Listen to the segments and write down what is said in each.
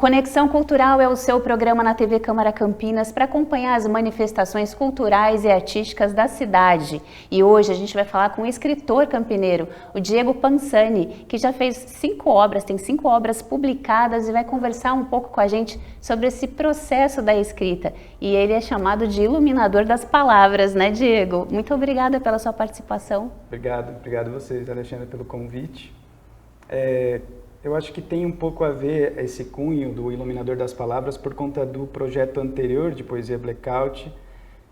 Conexão Cultural é o seu programa na TV Câmara Campinas para acompanhar as manifestações culturais e artísticas da cidade. E hoje a gente vai falar com o escritor campineiro, o Diego Pansani, que já fez 5 obras, tem 5 obras publicadas e vai conversar um pouco com a gente sobre esse processo da escrita. E ele é chamado de iluminador das palavras, né, Diego? Muito obrigada pela sua participação. Obrigado a vocês, Alexandra, pelo convite. Eu acho que tem um pouco a ver esse cunho do Iluminador das Palavras por conta do projeto anterior de poesia Blackout,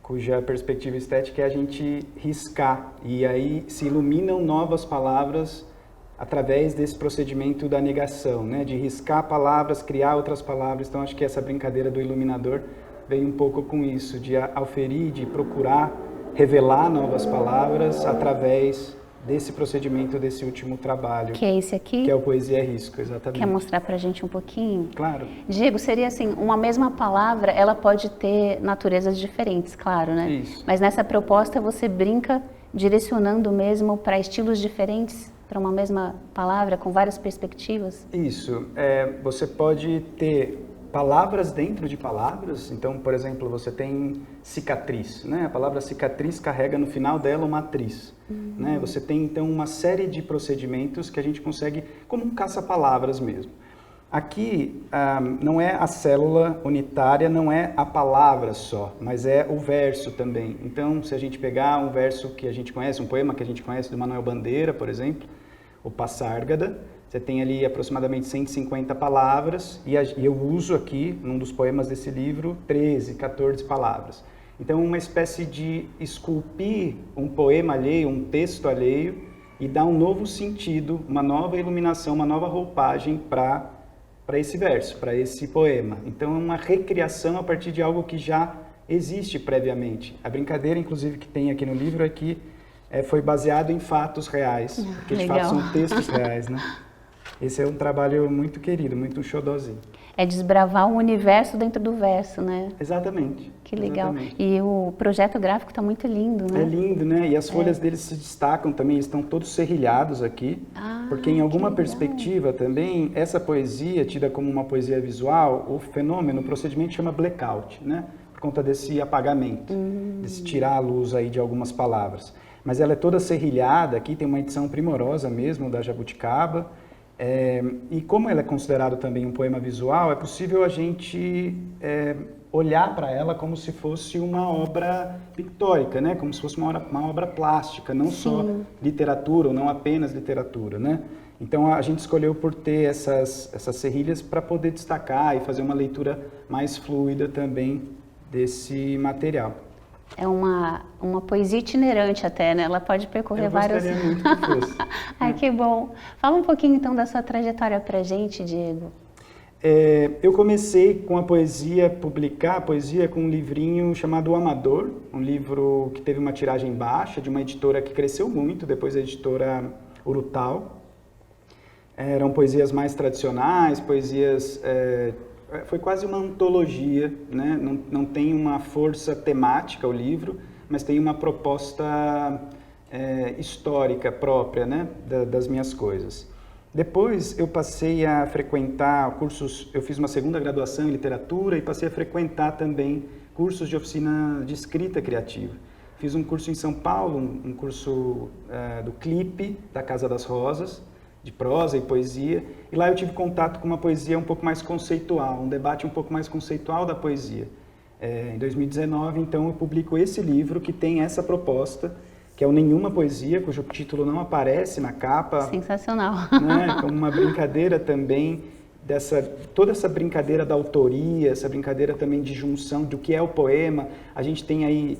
cuja perspectiva estética é a gente riscar, e aí se iluminam novas palavras através desse procedimento da negação, né? De riscar palavras, criar outras palavras. Então acho que essa brincadeira do iluminador vem um pouco com isso, de auferir, de procurar revelar novas palavras através desse procedimento, desse último trabalho. Que é esse aqui? Que é o Poesia Risco, exatamente. Quer mostrar pra gente um pouquinho? Claro. Diego, seria assim, uma mesma palavra, ela pode ter naturezas diferentes, claro, né? Isso. Mas nessa proposta você brinca direcionando mesmo para estilos diferentes, para uma mesma palavra, com várias perspectivas? Isso. Você pode ter palavras dentro de palavras. Então, por exemplo, você tem cicatriz, né? A palavra cicatriz carrega no final dela uma atriz, né? Você tem, então, uma série de procedimentos que a gente consegue, como um caça-palavras mesmo. Aqui, não é a célula unitária, não é a palavra só, mas é o verso também. Então, se a gente pegar um verso que a gente conhece, um poema que a gente conhece do Manuel Bandeira, por exemplo, o Passárgada, você tem ali aproximadamente 150 palavras e eu uso aqui, num dos poemas desse livro, 13, 14 palavras. Então, uma espécie de esculpir um poema alheio, um texto alheio e dar um novo sentido, uma nova iluminação, uma nova roupagem para esse verso, para esse poema. Então, é uma recriação a partir de algo que já existe previamente. A brincadeira, inclusive, que tem aqui no livro é que foi baseado em fatos reais, porque de fato são textos reais, né? Esse é um trabalho muito querido, muito um xodózinho. É desbravar um universo dentro do verso, né? Exatamente. Que legal. Exatamente. E o projeto gráfico está muito lindo, né? É lindo, né? E as folhas deles se destacam também, eles estão todos serrilhados aqui, porque em alguma perspectiva também, essa poesia, tida como uma poesia visual, o fenômeno, o procedimento chama blackout, né? Por conta desse apagamento, desse tirar a luz aí de algumas palavras. Mas ela é toda serrilhada, aqui tem uma edição primorosa mesmo, da Jabuticaba. E como ela é considerada também um poema visual, é possível a gente olhar para ela como se fosse uma obra pictórica, né? Como se fosse uma obra plástica, não só literatura, ou não apenas literatura, né? Então a gente escolheu por ter essas serrilhas para poder destacar e fazer uma leitura mais fluida também desse material. É uma poesia itinerante até, né? Ela pode percorrer vários... Eu gostaria muito que fosse. Ai, que bom. Fala um pouquinho então da sua trajetória pra gente, Diego. Eu comecei com a poesia, publicar a poesia com um livrinho chamado O Amador, um livro que teve uma tiragem baixa, de uma editora que cresceu muito, depois a editora Urutau. Eram poesias mais tradicionais, poesias... foi quase uma antologia, né? Não tem uma força temática o livro, mas tem uma proposta histórica própria, né? Das minhas coisas. Depois eu passei a frequentar cursos, eu fiz uma segunda graduação em literatura e passei a frequentar também cursos de oficina de escrita criativa. Fiz um curso em São Paulo, um curso do Clipe, da Casa das Rosas, de prosa e poesia, e lá eu tive contato com uma poesia um pouco mais conceitual, um debate um pouco mais conceitual da poesia. Em 2019, então, eu publico esse livro que tem essa proposta, que é o Nenhuma Poesia, cujo título não aparece na capa. Sensacional. Né, como uma brincadeira também, toda essa brincadeira da autoria, essa brincadeira também de junção do que é o poema. A gente tem aí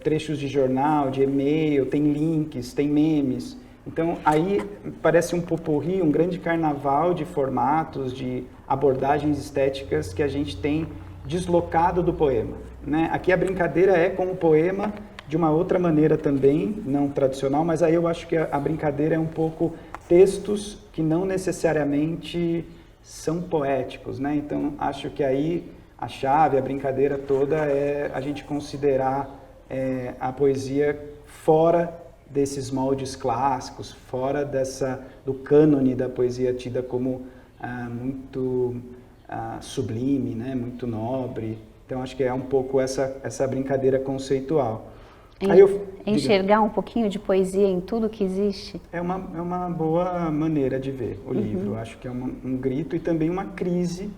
trechos de jornal, de e-mail, tem links, tem memes. Então, aí parece um popurrí, um grande carnaval de formatos, de abordagens estéticas que a gente tem deslocado do poema, né? Aqui a brincadeira é com o poema de uma outra maneira também, não tradicional, mas aí eu acho que a brincadeira é um pouco textos que não necessariamente são poéticos, né? Então, acho que aí a chave, a brincadeira toda é a gente considerar a poesia fora desses moldes clássicos, fora do cânone da poesia tida como muito sublime, né? Muito nobre. Então, acho que é um pouco essa brincadeira conceitual. Enxergar um pouquinho de poesia em tudo que existe? É uma boa maneira de ver o livro. Acho que é um grito e também uma crise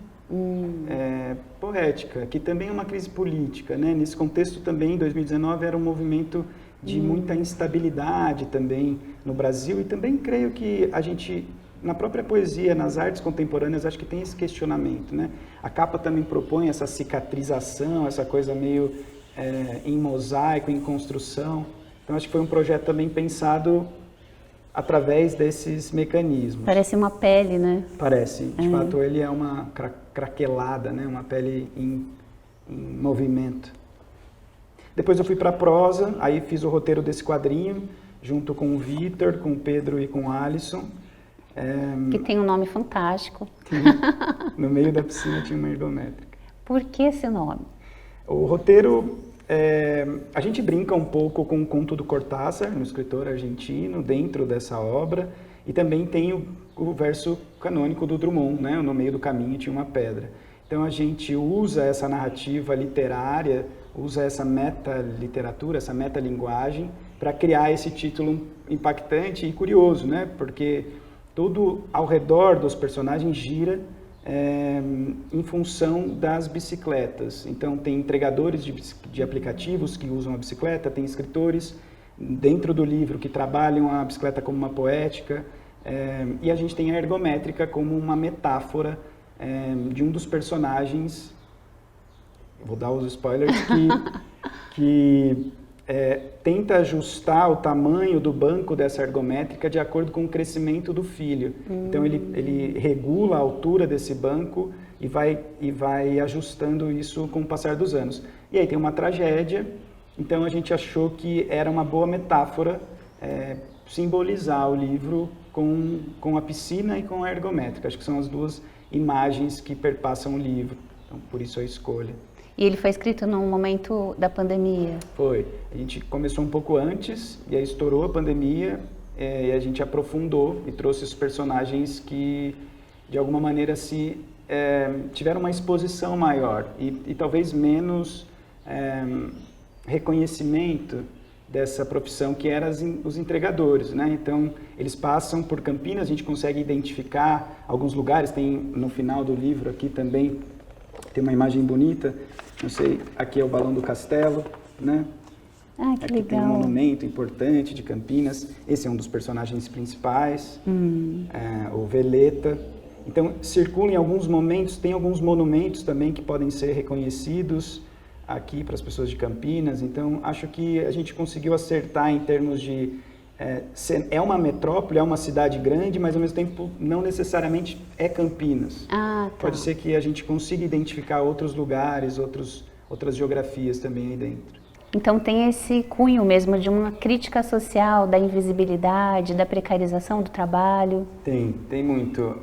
poética, que também é uma crise política, né? Nesse contexto também, 2019 era um movimento de muita instabilidade também no Brasil, e também creio que a gente, na própria poesia, nas artes contemporâneas, acho que tem esse questionamento, né? A capa também propõe essa cicatrização, essa coisa meio em mosaico, em construção. Então, acho que foi um projeto também pensado através desses mecanismos. Parece uma pele, né? Parece. De fato, ele é uma craquelada, né? Uma pele em movimento. Depois eu fui para a prosa, aí fiz o roteiro desse quadrinho, junto com o Vitor, com o Pedro e com o Alisson. Que tem um nome fantástico. No meio da piscina tinha uma ergométrica. Por que esse nome? O roteiro, a gente brinca um pouco com o conto do Cortázar, um escritor argentino, dentro dessa obra, e também tem o verso canônico do Drummond, né? No meio do caminho tinha uma pedra. Então a gente usa essa narrativa literária, usa essa meta-literatura, essa meta-linguagem, para criar esse título impactante e curioso, né? Porque tudo ao redor dos personagens gira em função das bicicletas. Então tem entregadores de aplicativos que usam a bicicleta, tem escritores dentro do livro que trabalham a bicicleta como uma poética, e a gente tem a ergométrica como uma metáfora de um dos personagens, vou dar os spoilers, que tenta ajustar o tamanho do banco dessa ergométrica de acordo com o crescimento do filho. Então ele regula a altura desse banco e vai ajustando isso com o passar dos anos. E aí tem uma tragédia, então a gente achou que era uma boa metáfora simbolizar o livro com a piscina e com a ergométrica. Acho que são as duas imagens que perpassam o livro, então por isso a escolha. E ele foi escrito num momento da pandemia? Foi. A gente começou um pouco antes, e aí estourou a pandemia, e a gente aprofundou e trouxe os personagens que, de alguma maneira, tiveram uma exposição maior e talvez menos reconhecimento dessa profissão, que eram os entregadores, né? Então, eles passam por Campinas, a gente consegue identificar alguns lugares, tem no final do livro aqui também, tem uma imagem bonita, não sei, aqui é o Balão do Castelo, né? Ah, que aqui legal. tem um monumento importante de Campinas, esse é um dos personagens principais, o Veleta. Então, circula em alguns momentos, tem alguns monumentos também que podem ser reconhecidos aqui para as pessoas de Campinas. Então, acho que a gente conseguiu acertar em termos de... é uma metrópole, é uma cidade grande, mas ao mesmo tempo não necessariamente é Campinas. Ah, tá. Pode ser que a gente consiga identificar outros lugares, outras geografias também aí dentro. Então tem esse cunho mesmo de uma crítica social, da invisibilidade, da precarização do trabalho. Tem muito.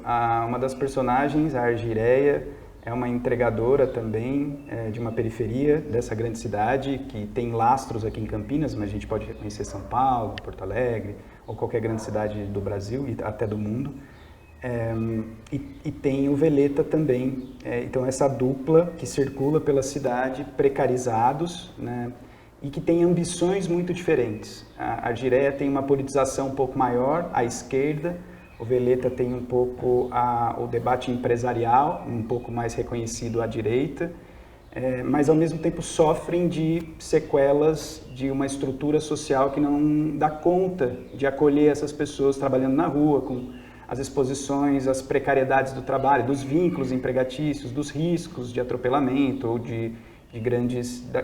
Uma das personagens, a Argireia, é uma entregadora também de uma periferia dessa grande cidade, que tem lastros aqui em Campinas, mas a gente pode reconhecer São Paulo, Porto Alegre, ou qualquer grande cidade do Brasil e até do mundo. E tem o Veleta também. Então essa dupla que circula pela cidade, precarizados, né? E que tem ambições muito diferentes. A Argireia tem uma politização um pouco maior à esquerda, o Veleta tem um pouco o debate empresarial, um pouco mais reconhecido à direita, mas ao mesmo tempo sofrem de sequelas de uma estrutura social que não dá conta de acolher essas pessoas trabalhando na rua, com as exposições, as precariedades do trabalho, dos vínculos empregatícios, dos riscos de atropelamento ou de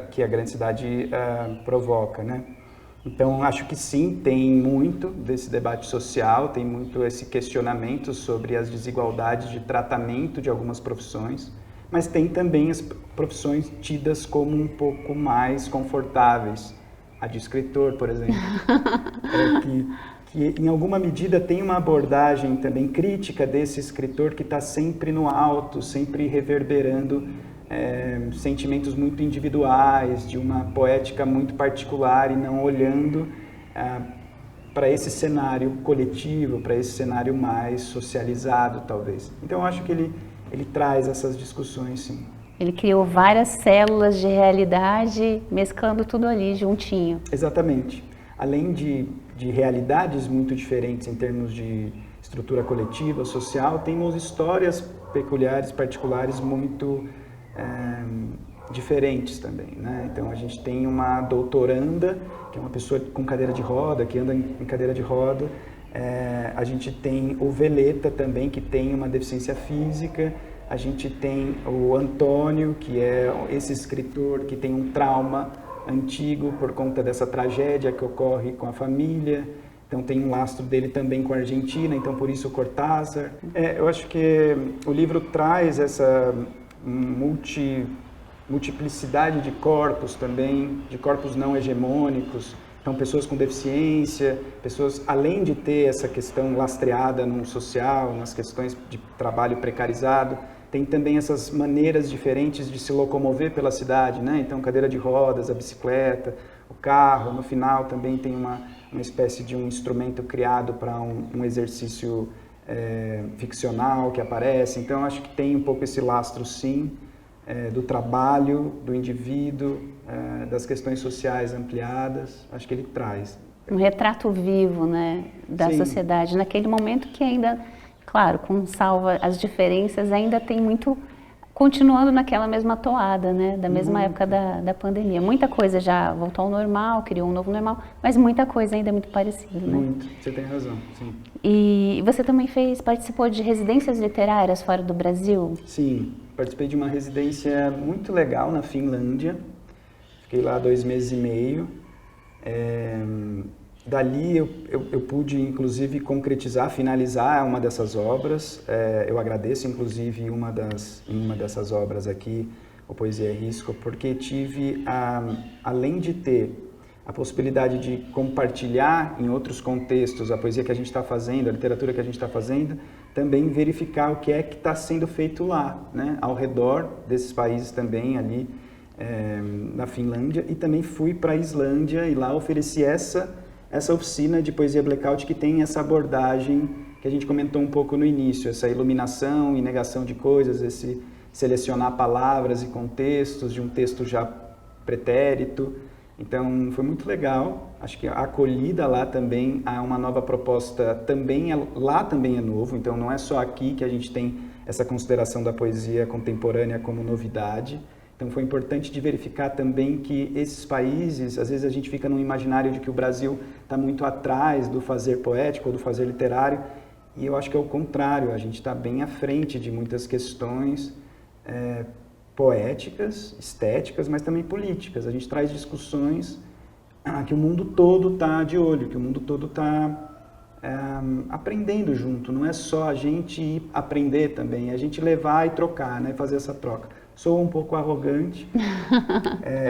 que a grande cidade provoca, né? Então, acho que sim, tem muito desse debate social, tem muito esse questionamento sobre as desigualdades de tratamento de algumas profissões, mas tem também as profissões tidas como um pouco mais confortáveis. A de escritor, por exemplo, que em alguma medida tem uma abordagem também crítica desse escritor que está sempre no alto, sempre reverberando sentimentos muito individuais, de uma poética muito particular e não olhando para esse cenário coletivo, para esse cenário mais socializado, talvez. Então, eu acho que ele traz essas discussões, sim. Ele criou várias células de realidade, mesclando tudo ali juntinho. Exatamente. Além de realidades muito diferentes em termos de estrutura coletiva, social, temos histórias peculiares, particulares, muito diferentes também, né? Então a gente tem uma doutoranda, que é uma pessoa com cadeira de roda, que anda em cadeira de roda. A gente tem o Veleta também, que tem uma deficiência física. A gente tem o Antônio, que é esse escritor que tem um trauma antigo por conta dessa tragédia que ocorre com a família. Então tem um lastro dele também com a Argentina, então por isso o Cortázar. Eu acho que o livro traz essa multiplicidade de corpos também, de corpos não hegemônicos. Então pessoas com deficiência, pessoas, além de ter essa questão lastreada no social, nas questões de trabalho precarizado, tem também essas maneiras diferentes de se locomover pela cidade, né? Então, cadeira de rodas, a bicicleta, o carro. No final também tem uma espécie de um instrumento criado para um exercício ficcional que aparece. Então, acho que tem um pouco esse lastro, sim, do trabalho, do indivíduo, das questões sociais ampliadas. Acho que ele traz. Um retrato vivo, né, da Sim. sociedade, naquele momento que ainda... Claro, com salva as diferenças, ainda tem muito, continuando naquela mesma toada, né? Da mesma época da pandemia. Muita coisa já voltou ao normal, criou um novo normal, mas muita coisa ainda é muito parecida, né? Muito, você tem razão, sim. E você também participou de residências literárias fora do Brasil? Sim, participei de uma residência muito legal na Finlândia. Fiquei lá 2 meses e meio. Dali eu pude, inclusive, concretizar, finalizar uma dessas obras. Eu agradeço, inclusive, uma dessas obras aqui, o Poesia é Risco, porque tive, além de ter a possibilidade de compartilhar em outros contextos a poesia que a gente está fazendo, a literatura que a gente está fazendo, também verificar o que é que está sendo feito lá, né? Ao redor desses países também, ali na Finlândia. E também fui para a Islândia e lá ofereci essa oficina de poesia blackout que tem essa abordagem que a gente comentou um pouco no início, essa iluminação e negação de coisas, esse selecionar palavras e contextos de um texto já pretérito. Então foi muito legal, acho que a acolhida lá também, há uma nova proposta, lá também é novo, então não é só aqui que a gente tem essa consideração da poesia contemporânea como novidade. Então foi importante de verificar também que esses países, às vezes a gente fica num imaginário de que o Brasil está muito atrás do fazer poético ou do fazer literário, e eu acho que é o contrário, a gente está bem à frente de muitas questões poéticas, estéticas, mas também políticas. A gente traz discussões que o mundo todo está de olho, que o mundo todo está aprendendo junto. Não é só a gente ir aprender também, é a gente levar e trocar, né? Fazer essa troca. Sou um pouco arrogante,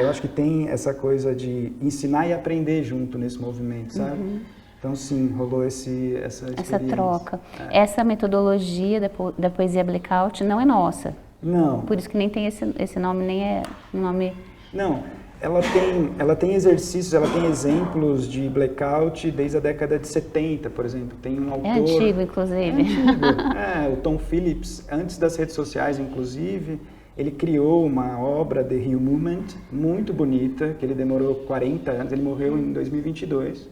eu acho que tem essa coisa de ensinar e aprender junto nesse movimento, sabe? Uhum. Então, sim, rolou essa experiência. Essa troca. Essa metodologia da poesia blackout não é nossa. Não. Por isso que nem tem esse nome, nem é um nome... Não, ela tem exercícios, ela tem exemplos de blackout desde a década de 70, por exemplo. Tem um autor... É antigo, inclusive. É antigo. O Tom Phillips, antes das redes sociais, inclusive, ele criou uma obra, The Rio Movement, muito bonita, que ele demorou 40 anos, ele morreu em 2022.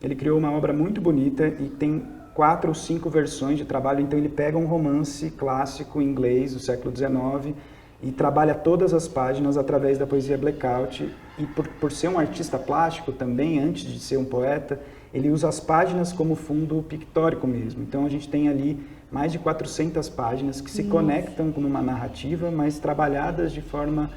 Ele criou uma obra muito bonita e tem 4 ou 5 versões de trabalho. Então ele pega um romance clássico inglês do século XIX e trabalha todas as páginas através da poesia blackout. E por ser um artista plástico também, antes de ser um poeta, ele usa as páginas como fundo pictórico mesmo. Então a gente tem ali mais de 400 páginas que se conectam com uma narrativa, mas trabalhadas de forma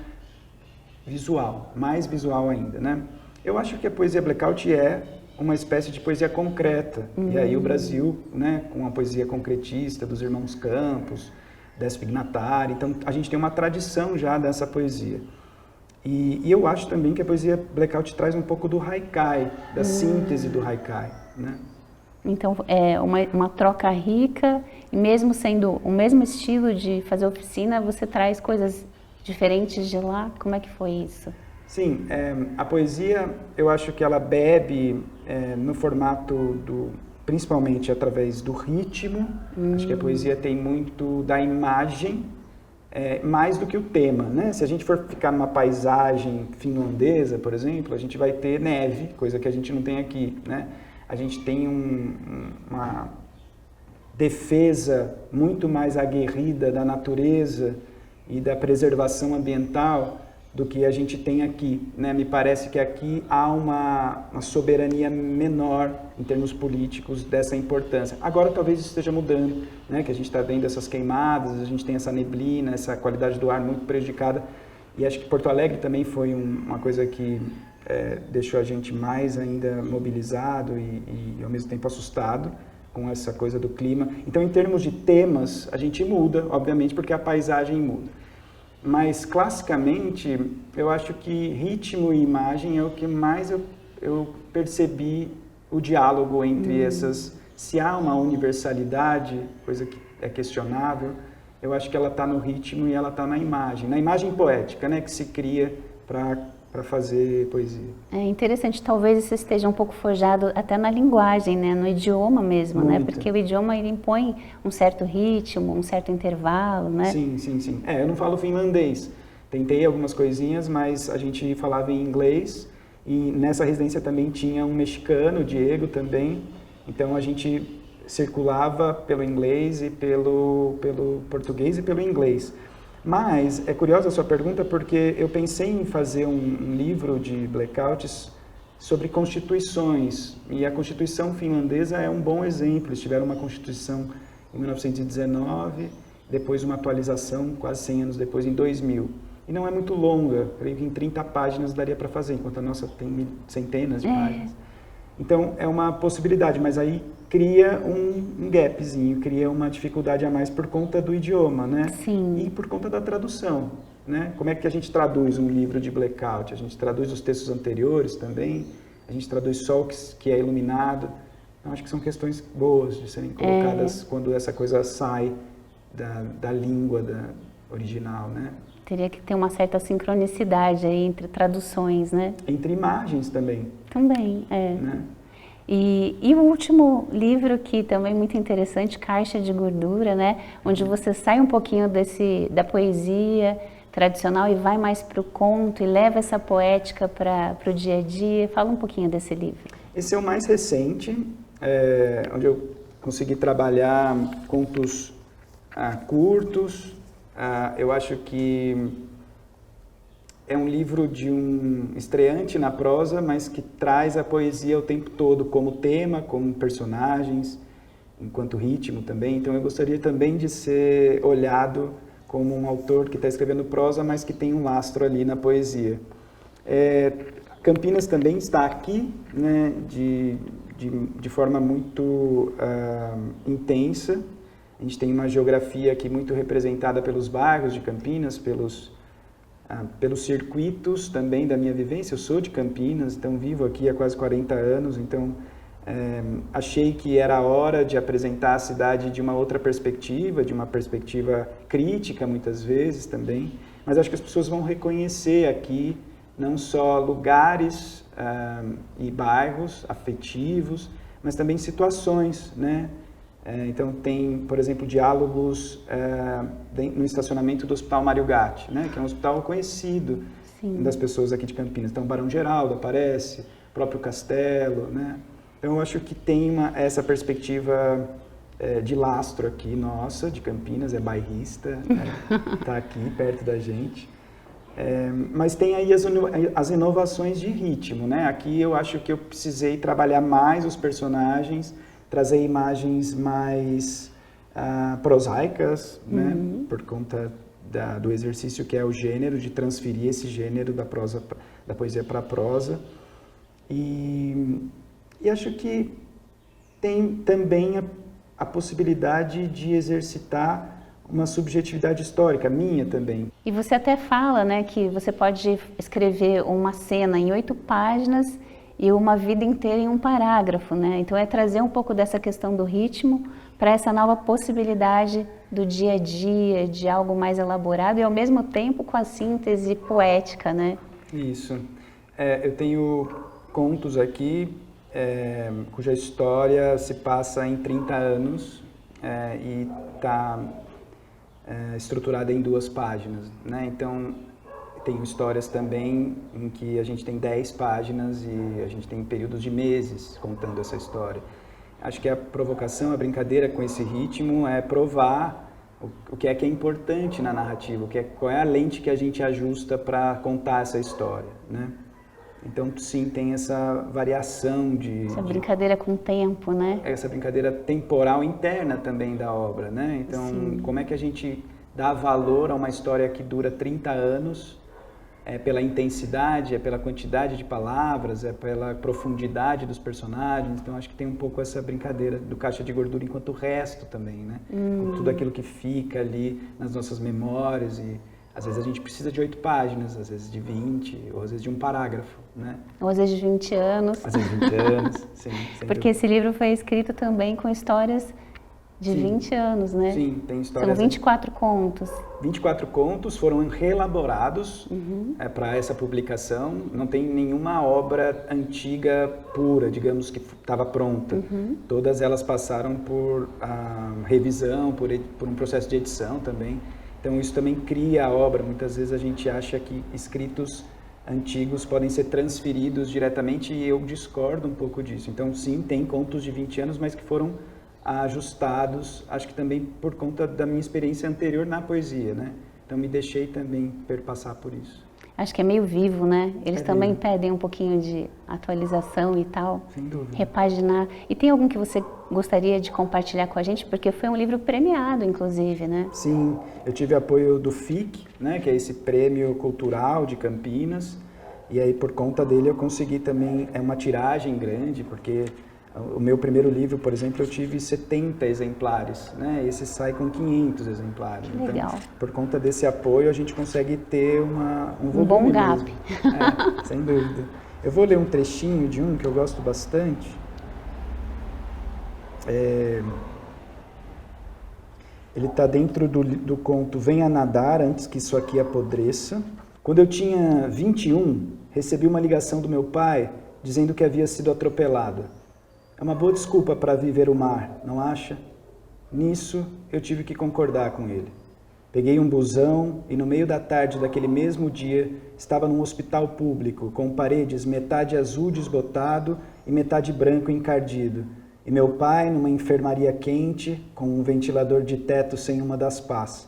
visual, mais visual ainda, né? Eu acho que a poesia blackout é uma espécie de poesia concreta. E aí o Brasil, né, com a poesia concretista dos irmãos Campos, Décio Pignatari, então a gente tem uma tradição já dessa poesia. E eu acho também que a poesia blackout traz um pouco do haikai, da síntese do haikai, né? Então, é uma troca rica, e mesmo sendo o mesmo estilo de fazer oficina, você traz coisas diferentes de lá? Como é que foi isso? Sim, a poesia, eu acho que ela bebe no formato principalmente através do ritmo. Acho que a poesia tem muito da imagem, mais do que o tema, né? Se a gente for ficar numa paisagem finlandesa, por exemplo, a gente vai ter neve, coisa que a gente não tem aqui, né? A gente tem uma defesa muito mais aguerrida da natureza e da preservação ambiental do que a gente tem aqui, né? Me parece que aqui há uma soberania menor em termos políticos dessa importância. Agora talvez isso esteja mudando, né? Que a gente está vendo essas queimadas, a gente tem essa neblina, essa qualidade do ar muito prejudicada, e acho que Porto Alegre também foi uma coisa que deixou a gente mais ainda mobilizado e ao mesmo tempo assustado com essa coisa do clima. Então, em termos de temas, a gente muda, obviamente, porque a paisagem muda. Mas, classicamente, eu acho que ritmo e imagem é o que mais eu percebi o diálogo entre essas. Se há uma universalidade, coisa que é questionável, eu acho que ela está no ritmo e ela está na imagem poética, né, que se cria para fazer poesia. É interessante, talvez isso esteja um pouco forjado até na linguagem, né, no idioma mesmo, Muito. né, porque o idioma ele impõe um certo ritmo, um certo intervalo, né? Sim. Eu não falo finlandês, tentei algumas coisinhas, mas a gente falava em inglês e nessa residência também tinha um mexicano, o Diego também, então a gente circulava pelo inglês e pelo português e pelo inglês. Mas é curiosa a sua pergunta porque eu pensei em fazer um livro de blackouts sobre constituições, e a Constituição finlandesa é um bom exemplo. Eles tiveram uma Constituição em 1919, depois uma atualização quase 100 anos depois, em 2000. E não é muito longa, creio que em 30 páginas daria para fazer, enquanto a nossa tem centenas de páginas. Então é uma possibilidade, mas aí cria um gapzinho, cria uma dificuldade a mais por conta do idioma, né? Sim. E por conta da tradução, né? Como é que a gente traduz um livro de blackout? A gente traduz os textos anteriores também, a gente traduz só o que é iluminado. Então, acho que são questões boas de serem colocadas quando essa coisa sai da língua original, né? Teria que ter uma certa sincronicidade aí entre traduções, né? Entre imagens também. Também, né? E o último livro que também é muito interessante, Caixa de Gordura, né? Onde você sai um pouquinho da poesia tradicional e vai mais para o conto e leva essa poética para o dia a dia. Fala um pouquinho desse livro. Esse é o mais recente, onde eu consegui trabalhar contos curtos. Eu acho que é um livro de um estreante na prosa, mas que traz a poesia o tempo todo como tema, como personagens, enquanto ritmo também. Então eu gostaria também de ser olhado como um autor que está escrevendo prosa, mas que tem um lastro ali na poesia. Campinas também está aqui, né, de forma muito intensa. A gente tem uma geografia aqui muito representada pelos bairros de Campinas, pelos circuitos também da minha vivência. Eu sou de Campinas, então vivo aqui há quase 40 anos, então achei que era a hora de apresentar a cidade de uma outra perspectiva, de uma perspectiva crítica muitas vezes também, mas acho que as pessoas vão reconhecer aqui não só lugares e bairros afetivos, mas também situações, né? Então tem, por exemplo, diálogos no estacionamento do Hospital Mário Gatti, né? Que é um hospital conhecido das pessoas aqui de Campinas. Então Barão Geraldo aparece, o próprio Castelo, né? Então eu acho que tem essa perspectiva de lastro aqui, nossa, de Campinas, é bairrista, está aqui perto da gente. Mas tem aí as inovações de ritmo, né? Aqui eu acho que eu precisei trabalhar mais os personagens, trazer imagens mais prosaicas, né? Por conta do exercício que é o gênero, de transferir esse gênero da poesia para a prosa. E acho que tem também a possibilidade de exercitar uma subjetividade histórica, minha também. E você até fala, né, que você pode escrever uma cena em 8 páginas e uma vida inteira em um parágrafo, né? Então é trazer um pouco dessa questão do ritmo para essa nova possibilidade do dia a dia, de algo mais elaborado e ao mesmo tempo com a síntese poética, né? Isso. Eu tenho contos aqui cuja história se passa em 30 anos e está estruturada em 2 páginas, né? Então, tem histórias também em que a gente tem 10 páginas e a gente tem períodos de meses contando essa história. Acho que a provocação, a brincadeira com esse ritmo é provar o que é importante na narrativa, qual é a lente que a gente ajusta para contar essa história, né? Então, sim, tem essa variação essa brincadeira com o tempo, né? Essa brincadeira temporal interna também da obra, né? Então, sim. Como é que a gente dá valor a uma história que dura 30 anos, pela intensidade, pela quantidade de palavras, pela profundidade dos personagens. Então, acho que tem um pouco essa brincadeira do caixa de gordura enquanto o resto também, né? Com tudo aquilo que fica ali nas nossas memórias e às vezes a gente precisa de 8 páginas, às vezes de 20, ou às vezes de um parágrafo, né? Ou às vezes de 20 anos. Às vezes de 20 anos, sim. Porque esse livro foi escrito também com histórias de 20 anos, né? Sim, tem histórias... São 24 contos. 24 contos foram reelaborados para essa publicação. Não tem nenhuma obra antiga pura, digamos, que estava pronta. Todas elas passaram por revisão, por um processo de edição também. Então isso também cria a obra. Muitas vezes a gente acha que escritos antigos podem ser transferidos diretamente e eu discordo um pouco disso. Então sim, tem contos de 20 anos, mas que foram ajustados, acho que também por conta da minha experiência anterior na poesia, né? Então me deixei também perpassar por isso. Acho que é meio vivo, né? Eles também pedem um pouquinho de atualização e tal. Sem dúvida. Repaginar. E tem algum que você gostaria de compartilhar com a gente? Porque foi um livro premiado, inclusive, né? Sim, eu tive apoio do FIC, né? Que é esse prêmio cultural de Campinas. E aí, por conta dele, eu consegui também uma tiragem grande, porque o meu primeiro livro, por exemplo, eu tive 70 exemplares, né? Esse sai com 500 exemplares. Que legal. Então, por conta desse apoio, a gente consegue ter um volume bom gap. Sem dúvida. Eu vou ler um trechinho de um que eu gosto bastante. Ele está dentro do conto Venha Nadar Antes Que Isso Aqui Apodreça. Quando eu tinha 21, recebi uma ligação do meu pai dizendo que havia sido atropelado. É uma boa desculpa para viver o mar, não acha? Nisso, eu tive que concordar com ele. Peguei um busão e no meio da tarde daquele mesmo dia estava num hospital público com paredes metade azul desbotado e metade branco encardido. E meu pai numa enfermaria quente com um ventilador de teto sem uma das pás.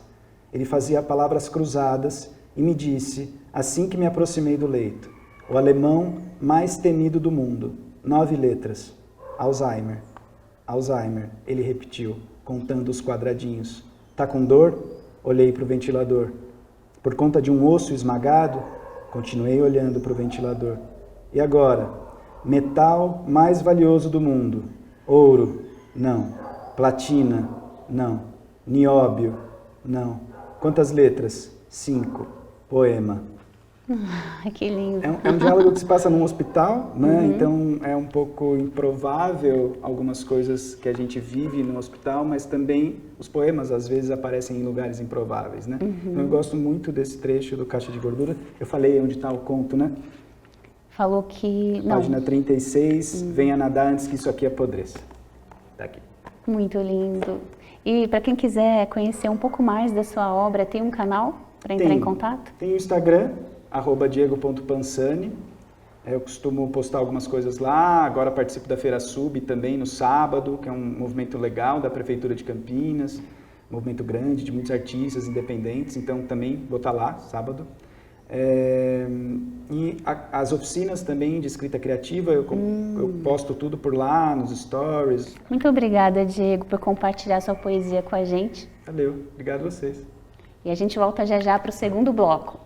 Ele fazia palavras cruzadas e me disse, assim que me aproximei do leito, o alemão mais temido do mundo, 9 letras. Alzheimer. Alzheimer, ele repetiu, contando os quadradinhos. Tá com dor? Olhei para o ventilador. Por conta de um osso esmagado? Continuei olhando para o ventilador. E agora? Metal mais valioso do mundo. Ouro? Não. Platina? Não. Nióbio? Não. Quantas letras? 5. Poema. Que lindo. É um diálogo que se passa num hospital, né? Então é um pouco improvável algumas coisas que a gente vive no hospital, mas também os poemas às vezes aparecem em lugares improváveis, né? Então eu gosto muito desse trecho do Caixa de Gordura. Eu falei onde está o conto, né? Falou que... Página 36, Venha nadar antes que isso aqui apodreça. Tá aqui. Muito lindo. E para quem quiser conhecer um pouco mais da sua obra, tem um canal para entrar em contato? Tem o Instagram, @diego.pansani. Eu costumo postar algumas coisas lá, agora participo da Feira Sub também no sábado, que é um movimento legal da Prefeitura de Campinas, um movimento grande de muitos artistas independentes, então também vou estar lá, sábado. E as oficinas também de escrita criativa, eu posto tudo por lá, nos stories. Muito obrigada, Diego, por compartilhar sua poesia com a gente. Valeu, obrigado a vocês. E a gente volta já já para o segundo bloco.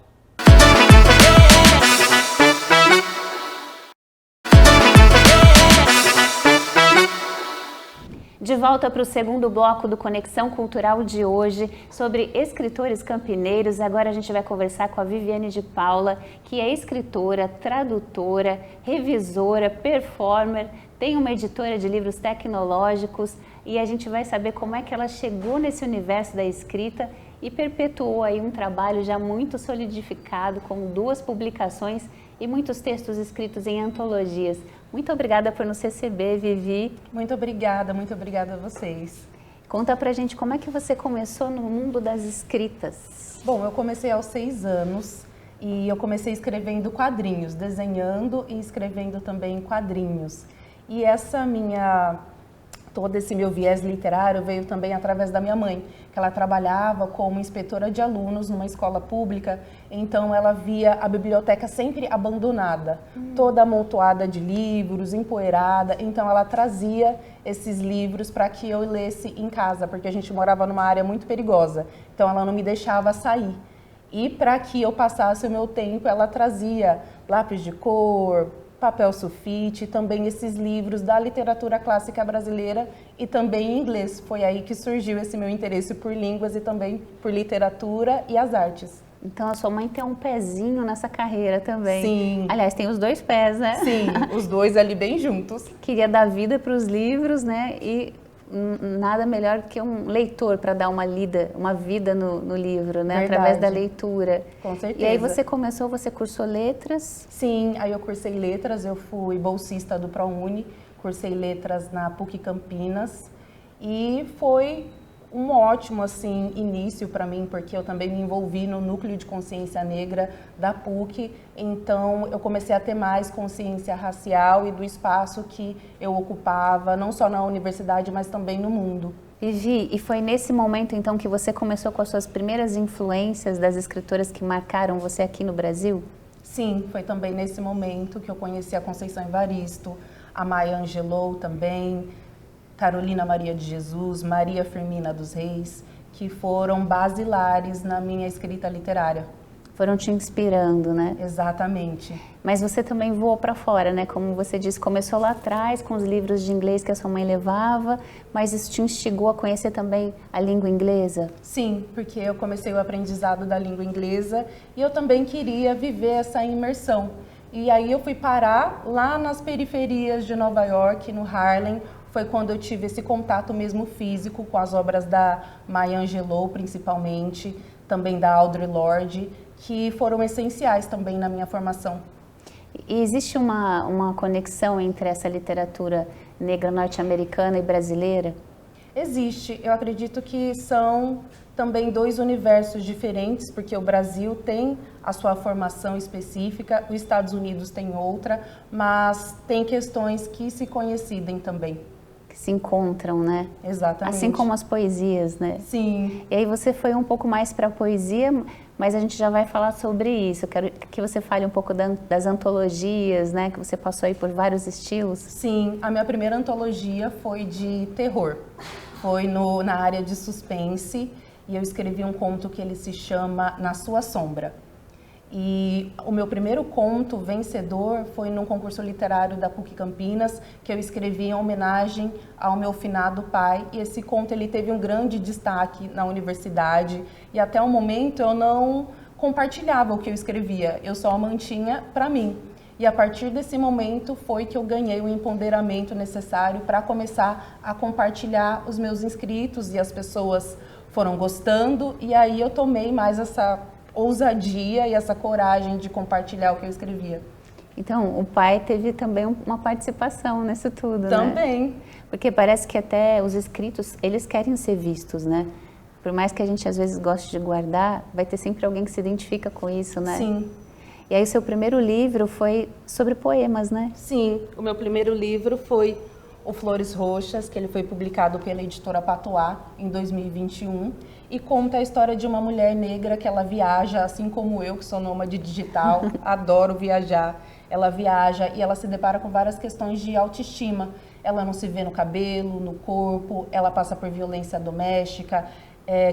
De volta para o segundo bloco do Conexão Cultural de hoje, sobre escritores campineiros. Agora a gente vai conversar com a Viviane de Paula, que é escritora, tradutora, revisora, performer, tem uma editora de livros tecnológicos e a gente vai saber como é que ela chegou nesse universo da escrita e perpetuou aí um trabalho já muito solidificado, com 2 publicações e muitos textos escritos em antologias. Muito obrigada por nos receber, Vivi. Muito obrigada a vocês. Conta pra gente como é que você começou no mundo das escritas. Bom, eu comecei aos 6 anos e eu comecei escrevendo quadrinhos, desenhando e escrevendo também quadrinhos. E todo esse meu viés literário veio também através da minha mãe, que ela trabalhava como inspetora de alunos numa escola pública, então ela via a biblioteca sempre abandonada, toda amontoada de livros, empoeirada, então ela trazia esses livros para que eu lesse em casa, porque a gente morava numa área muito perigosa, então ela não me deixava sair. E para que eu passasse o meu tempo, ela trazia lápis de cor, papel sulfite, também esses livros da literatura clássica brasileira e também em inglês. Foi aí que surgiu esse meu interesse por línguas e também por literatura e as artes. Então a sua mãe tem um pezinho nessa carreira também. Sim. Aliás, tem os 2 pés, né? Sim, os 2 ali bem juntos. Queria dar vida para os livros, né? E nada melhor que um leitor para dar uma vida no livro, né? Verdade. Através da leitura. Com certeza. E aí você cursou letras? Sim, aí eu cursei letras, eu fui bolsista do ProUni, cursei letras na PUC Campinas e foi um ótimo assim início para mim, porque eu também me envolvi no núcleo de consciência negra da PUC, então eu comecei a ter mais consciência racial e do espaço que eu ocupava, não só na universidade, mas também no mundo. Vivi, e foi nesse momento então que você começou com as suas primeiras influências das escritoras que marcaram você aqui no Brasil? Sim, foi também nesse momento que eu conheci a Conceição Evaristo, a Maya Angelou também, Carolina Maria de Jesus, Maria Firmina dos Reis, que foram basilares na minha escrita literária. Foram te inspirando, né? Exatamente. Mas você também voou para fora, né? Como você disse, começou lá atrás com os livros de inglês que a sua mãe levava, mas isso te instigou a conhecer também a língua inglesa? Sim, porque eu comecei o aprendizado da língua inglesa e eu também queria viver essa imersão. E aí eu fui parar lá nas periferias de Nova York, no Harlem. Foi quando eu tive esse contato mesmo físico com as obras da Maya Angelou, principalmente, também da Audre Lorde, que foram essenciais também na minha formação. E existe uma conexão entre essa literatura negra norte-americana e brasileira? Existe. Eu acredito que são também 2 universos diferentes, porque o Brasil tem a sua formação específica, os Estados Unidos tem outra, mas tem questões que se coincidem também. Que se encontram, né? Exatamente. Assim como as poesias, né? Sim. E aí você foi um pouco mais para a poesia, mas a gente já vai falar sobre isso. Eu quero que você fale um pouco das antologias, né? Que você passou aí por vários estilos. Sim, a minha primeira antologia foi de terror. Foi na área de suspense e eu escrevi um conto que ele se chama Na Sua Sombra. E o meu primeiro conto vencedor foi num concurso literário da PUC Campinas, que eu escrevi em homenagem ao meu finado pai. E esse conto ele teve um grande destaque na universidade e até o momento eu não compartilhava o que eu escrevia, eu só mantinha para mim. E a partir desse momento foi que eu ganhei o empoderamento necessário para começar a compartilhar os meus inscritos e as pessoas foram gostando e aí eu tomei mais essa ousadia e essa coragem de compartilhar o que eu escrevia. Então, o pai teve também uma participação nisso tudo, também. Né? Porque parece que até os escritos, eles querem ser vistos, né? Por mais que a gente às vezes goste de guardar, vai ter sempre alguém que se identifica com isso, né? Sim. E aí o seu primeiro livro foi sobre poemas, né? Sim, o meu primeiro livro foi o Flores Roxas, que ele foi publicado pela editora Patois em 2021 e conta a história de uma mulher negra que ela viaja, assim como eu, que sou nômade digital, adoro viajar. Ela viaja e ela se depara com várias questões de autoestima. Ela não se vê no cabelo, no corpo, ela passa por violência doméstica,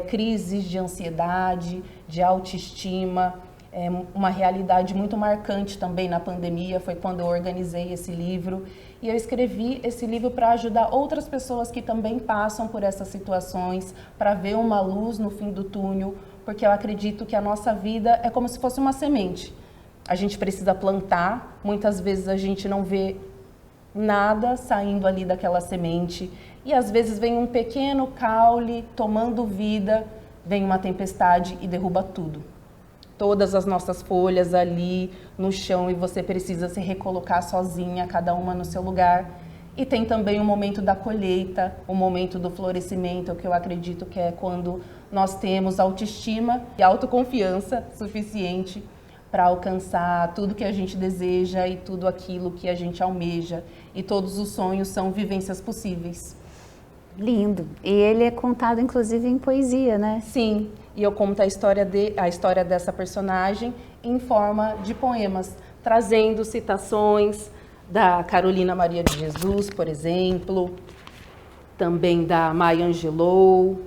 crises de ansiedade, de autoestima. Uma realidade muito marcante também na pandemia, foi quando eu organizei esse livro. E eu escrevi esse livro para ajudar outras pessoas que também passam por essas situações, para ver uma luz no fim do túnel, porque eu acredito que a nossa vida é como se fosse uma semente. A gente precisa plantar, muitas vezes a gente não vê nada saindo ali daquela semente, e às vezes vem um pequeno caule tomando vida, vem uma tempestade e derruba tudo. todas as nossas folhas ali no chão e você precisa se recolocar sozinha, cada uma no seu lugar. E tem também o momento da colheita, o momento do florescimento, que eu acredito que é quando nós temos autoestima e autoconfiança suficiente para alcançar tudo que a gente deseja e tudo aquilo que a gente almeja. E todos os sonhos são vivências possíveis. Lindo. E ele é contado, inclusive, em poesia, né? Sim, e eu conto a história dessa personagem em forma de poemas, trazendo citações da Carolina Maria de Jesus, por exemplo, também da Maya Angelou.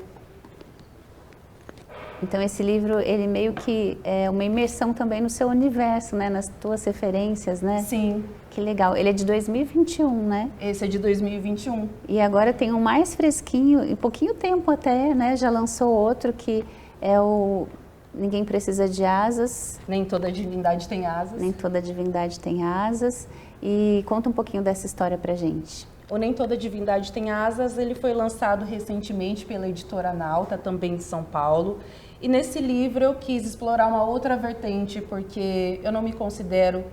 Então esse livro, ele meio que é uma imersão também no seu universo, né? Nas tuas referências, né? Sim. Que legal. Ele é de 2021, né? Esse é de 2021. E agora tem um mais fresquinho, em pouquinho tempo até, né? Já lançou outro que é o Ninguém Precisa de Asas. Nem toda divindade tem asas. Nem toda divindade tem asas. E conta um pouquinho dessa história pra gente. O Nem Toda Divindade Tem Asas, ele foi lançado recentemente pela editora Nauta, também de São Paulo. E nesse livro eu quis explorar uma outra vertente, porque eu não me considero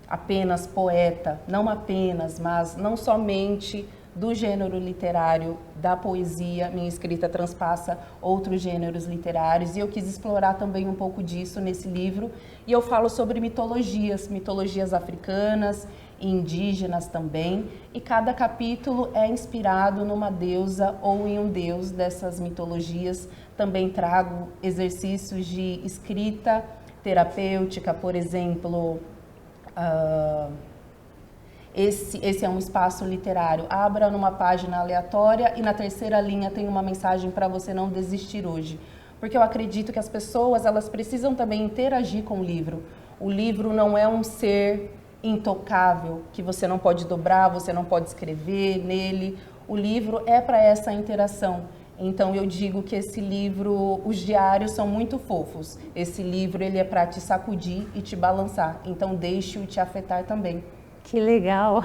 apenas poeta, não apenas, mas não somente do gênero literário, da poesia, minha escrita transpassa outros gêneros literários, e eu quis explorar também um pouco disso nesse livro. E eu falo sobre mitologias africanas, indígenas também, e cada capítulo é inspirado numa deusa ou em um deus dessas mitologias. Também trago exercícios de escrita terapêutica, por exemplo, esse é um espaço literário. Abra numa página aleatória e na terceira linha tem uma mensagem para você não desistir hoje. Porque eu acredito que as pessoas, elas precisam também interagir com o livro. O livro não é um ser intocável, que você não pode dobrar, você não pode escrever nele. O livro é para essa interação. Então eu digo que esse livro, os diários são muito fofos. Esse livro, ele é para te sacudir e te balançar. Então deixe-o te afetar também. Que legal!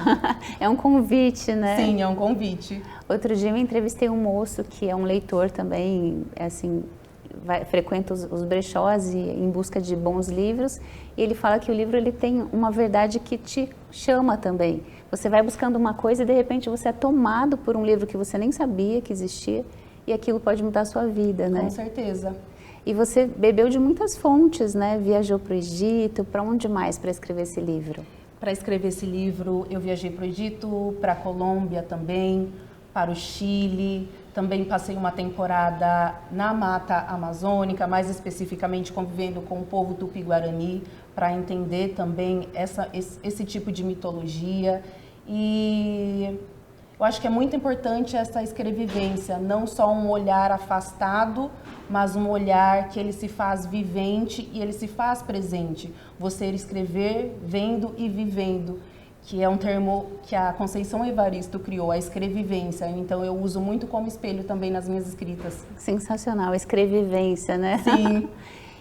É um convite, né? Sim, é um convite. Outro dia eu entrevistei um moço que é um leitor também, assim, frequenta os brechós em busca de bons livros, e ele fala que o livro ele tem uma verdade que te chama também. Você vai buscando uma coisa e de repente você é tomado por um livro que você nem sabia que existia, e aquilo pode mudar a sua vida, né? Com certeza. E você bebeu de muitas fontes, né? Viajou para o Egito, para onde mais para escrever esse livro? Para escrever esse livro, eu viajei para o Egito, para a Colômbia também, para o Chile. Também passei uma temporada na Mata Amazônica, mais especificamente convivendo com o povo Tupi-Guarani, para entender também esse tipo de mitologia. E eu acho que é muito importante essa escrevivência, não só um olhar afastado, mas um olhar que ele se faz vivente e ele se faz presente. Você escrever vendo e vivendo, que é um termo que a Conceição Evaristo criou, a escrevivência. Então eu uso muito como espelho também nas minhas escritas. Sensacional, escrevivência, né? Sim.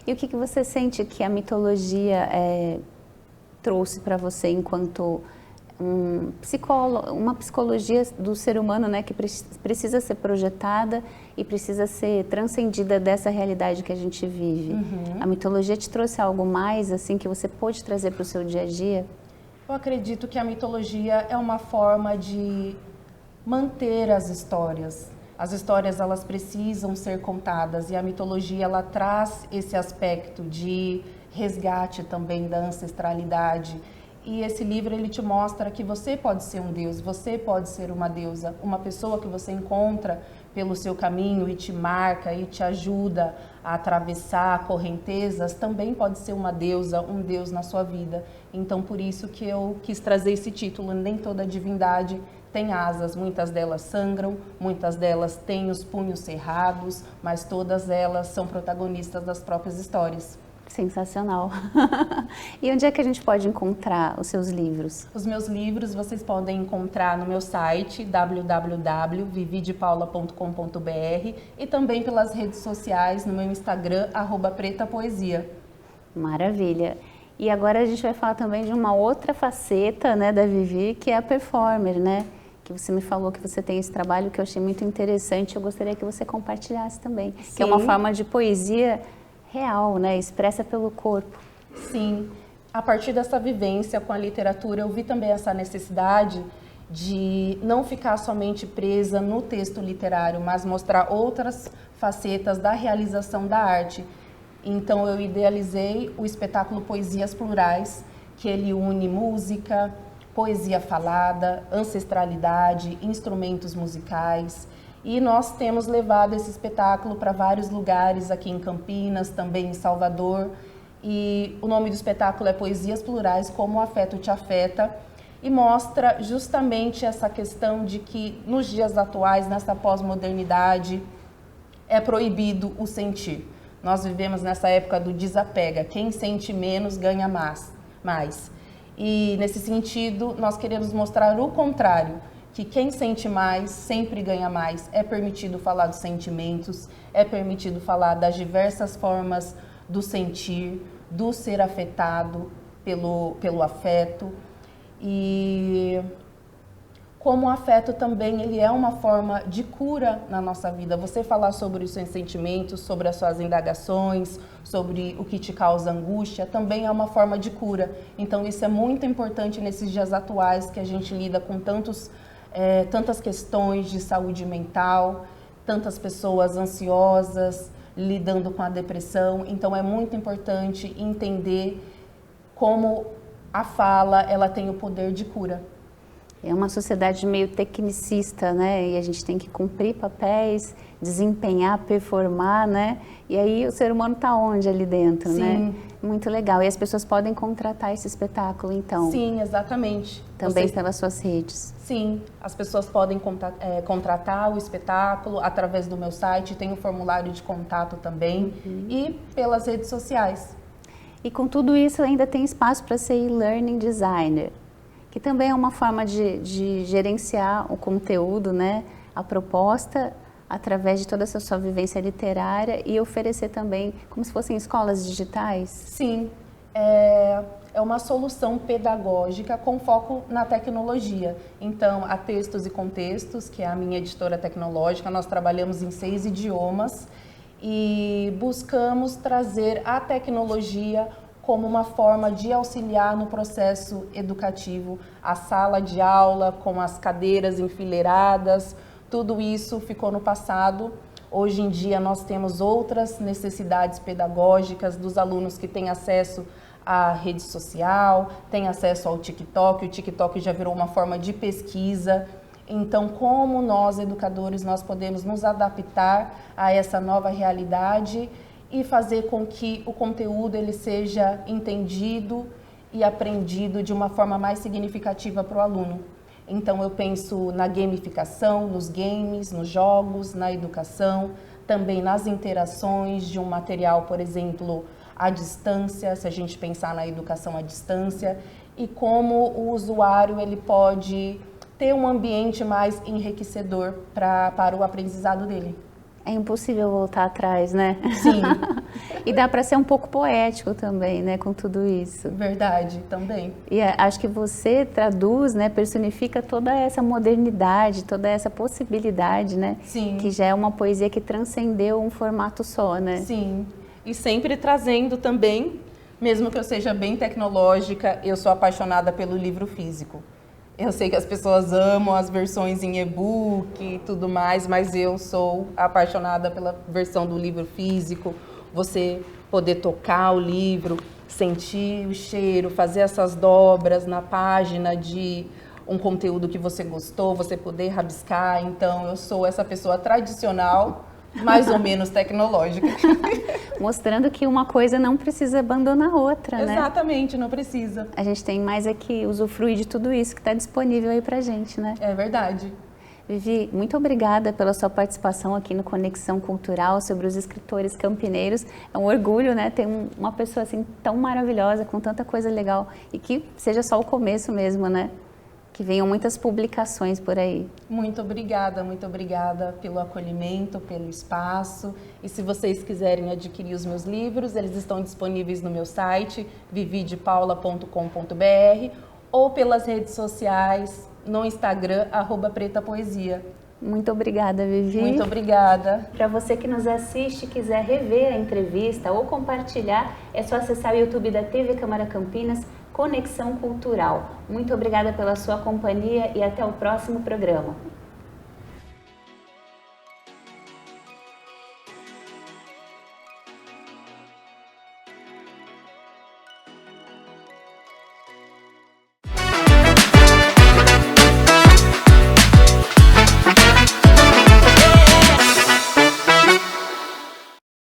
E o que você sente que a mitologia trouxe para você enquanto uma psicologia do ser humano, né, que precisa ser projetada e precisa ser transcendida dessa realidade que a gente vive? A mitologia te trouxe algo mais assim que você pôde trazer para o seu dia a dia? Eu acredito que a mitologia é uma forma de manter as histórias. As histórias, elas precisam ser contadas, e a mitologia, ela traz esse aspecto de resgate também da ancestralidade. E esse livro, ele te mostra que você pode ser um deus, você pode ser uma deusa, uma pessoa que você encontra pelo seu caminho e te marca e te ajuda a atravessar correntezas, também pode ser uma deusa, um deus na sua vida. Então, por isso que eu quis trazer esse título. Nem toda divindade tem asas, muitas delas sangram, muitas delas têm os punhos cerrados, mas todas elas são protagonistas das próprias histórias. Sensacional. E onde é que a gente pode encontrar os seus livros? Os meus livros vocês podem encontrar no meu site www.vividepaula.com.br e também pelas redes sociais, no meu Instagram, @pretapoesia. Maravilha. E agora a gente vai falar também de uma outra faceta, né, da Vivi, que é a performer, né? Que você me falou que você tem esse trabalho que eu achei muito interessante. Eu gostaria que você compartilhasse também. Sim. Que é uma forma de poesia real, né? Expressa pelo corpo. Sim, a partir dessa vivência com a literatura, eu vi também essa necessidade de não ficar somente presa no texto literário, mas mostrar outras facetas da realização da arte. Então eu idealizei o espetáculo Poesias Plurais, que ele une música, poesia falada, ancestralidade, instrumentos musicais. E nós temos levado esse espetáculo para vários lugares aqui em Campinas, também em Salvador. E o nome do espetáculo é Poesias Plurais, como o afeto te afeta, e mostra justamente essa questão de que nos dias atuais, nessa pós-modernidade, é proibido o sentir. Nós vivemos nessa época do desapega, quem sente menos ganha mais. E nesse sentido, nós queremos mostrar o contrário, que quem sente mais sempre ganha mais. É permitido falar dos sentimentos, é permitido falar das diversas formas do sentir, do ser afetado pelo afeto. E como o afeto também ele é uma forma de cura na nossa vida. Você falar sobre os seus sentimentos, sobre as suas indagações, sobre o que te causa angústia, também é uma forma de cura. Então isso é muito importante nesses dias atuais que a gente lida com tantas questões de saúde mental, tantas pessoas ansiosas, lidando com a depressão. Então é muito importante entender como a fala ela tem o poder de cura. É uma sociedade meio tecnicista, né? E a gente tem que cumprir papéis, desempenhar, performar, né? E aí o ser humano está onde ali dentro, Sim. né? Muito legal. E as pessoas podem contratar esse espetáculo, então? Sim, exatamente. Também pelas suas redes? Sim, as pessoas podem contratar o espetáculo através do meu site, tem um formulário de contato também, e pelas redes sociais. E com tudo isso ainda tem espaço para ser e-learning designer, que também é uma forma de gerenciar o conteúdo, né? A proposta através de toda essa sua vivência literária e oferecer também como se fossem escolas digitais? Sim, é uma solução pedagógica com foco na tecnologia. Então, a Textos e Contextos, que é a minha editora tecnológica, nós trabalhamos em 6 idiomas e buscamos trazer a tecnologia como uma forma de auxiliar no processo educativo. A sala de aula com as cadeiras enfileiradas, tudo isso ficou no passado. Hoje em dia nós temos outras necessidades pedagógicas dos alunos que têm acesso à rede social, têm acesso ao TikTok. O TikTok já virou uma forma de pesquisa. Então, como nós, educadores, nós podemos nos adaptar a essa nova realidade e fazer com que o conteúdo ele seja entendido e aprendido de uma forma mais significativa para o aluno. Então, eu penso na gamificação, nos games, nos jogos, na educação, também nas interações de um material, por exemplo, à distância, se a gente pensar na educação à distância, e como o usuário ele pode ter um ambiente mais enriquecedor para o aprendizado dele. É impossível voltar atrás, né? Sim. E dá para ser um pouco poético também, né, com tudo isso. Verdade, também. E acho que você traduz, né, personifica toda essa modernidade, toda essa possibilidade, né? Sim. Que já é uma poesia que transcendeu um formato só, né? Sim. E sempre trazendo também, mesmo que eu seja bem tecnológica, eu sou apaixonada pelo livro físico. Eu sei que as pessoas amam as versões em e-book e tudo mais, mas eu sou apaixonada pela versão do livro físico. Você poder tocar o livro, sentir o cheiro, fazer essas dobras na página de um conteúdo que você gostou, você poder rabiscar. Então, eu sou essa pessoa tradicional, mais ou menos tecnológica. Mostrando que uma coisa não precisa abandonar a outra, né? Exatamente, não precisa. A gente tem mais é que usufruir de tudo isso que está disponível aí pra gente, né? É verdade. Vivi, muito obrigada pela sua participação aqui no Conexão Cultural sobre os escritores campineiros. É um orgulho, né, ter uma pessoa assim tão maravilhosa, com tanta coisa legal e que seja só o começo mesmo, né? Que venham muitas publicações por aí. Muito obrigada pelo acolhimento, pelo espaço. E se vocês quiserem adquirir os meus livros, eles estão disponíveis no meu site, vividepaula.com.br, ou pelas redes sociais, no Instagram, @pretapoesia. Muito obrigada, Vivi. Muito obrigada. Para você que nos assiste e quiser rever a entrevista ou compartilhar, é só acessar o YouTube da TV Câmara Campinas, Conexão Cultural. Muito obrigada pela sua companhia e até o próximo programa.